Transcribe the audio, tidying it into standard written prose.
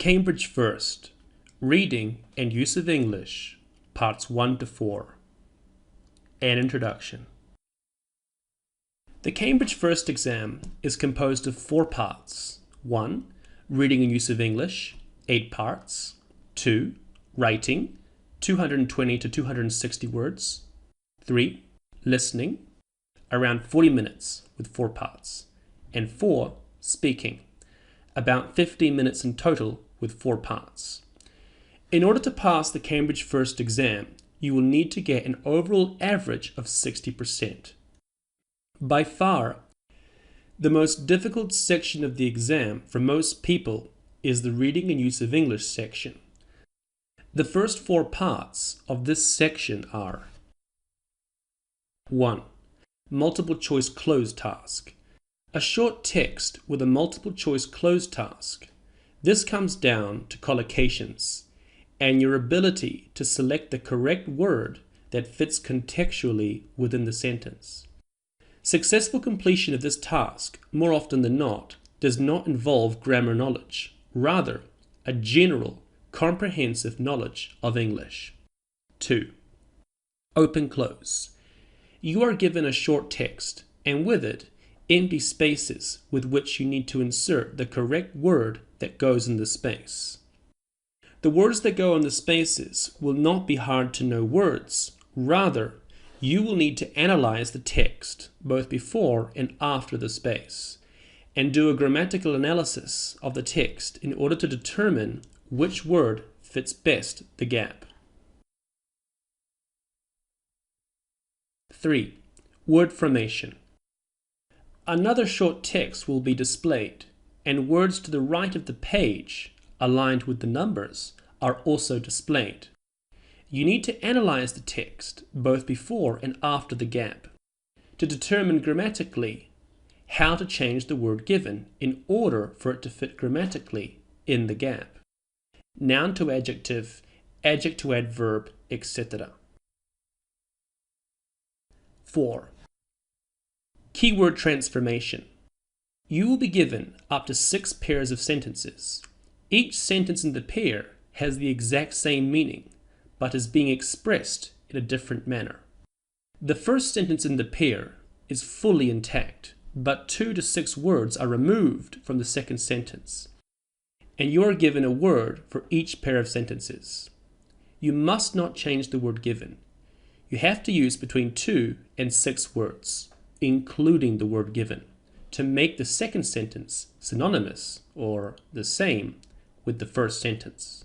Cambridge First, Reading and Use of English, Parts 1 to 4. An Introduction. The Cambridge First exam is composed of 4 parts. 1. Reading and Use of English, 8 parts. 2. Writing, 220 to 260 words. 3. Listening, around 40 minutes with 4 parts. And 4. Speaking, about 15 minutes in total with 4 parts. In order to pass the Cambridge First exam, you will need to get an overall average of 60%. By far, the most difficult section of the exam for most people is the Reading and Use of English section. The first 4 parts of this section are: 1. Multiple choice cloze task. A short text with a multiple choice cloze task. This comes down to collocations and your ability to select the correct word that fits contextually within the sentence. Successful completion of this task, more often than not, does not involve grammar knowledge, rather a general, comprehensive knowledge of English. 2. Open cloze. You are given a short text, and with it, empty spaces with which you need to insert the correct word that goes in the space. The words that go in the spaces will not be hard to know words. Rather, you will need to analyze the text both before and after the space, and do a grammatical analysis of the text in order to determine which word fits best the gap. 3. Word formation. Another short text will be displayed, and words to the right of the page, aligned with the numbers, are also displayed. You need to analyze the text both before and after the gap to determine grammatically how to change the word given in order for it to fit grammatically in the gap. Noun to adjective, adjective to adverb, etc. 4. Keyword transformation. You will be given up to 6 pairs of sentences. Each sentence in the pair has the exact same meaning, but is being expressed in a different manner. The first sentence in the pair is fully intact, but 2 to 6 words are removed from the second sentence, and you are given a word for each pair of sentences. You must not change the word given. You have to use between 2 and 6 words, including the word given, to make the second sentence synonymous or the same with the first sentence.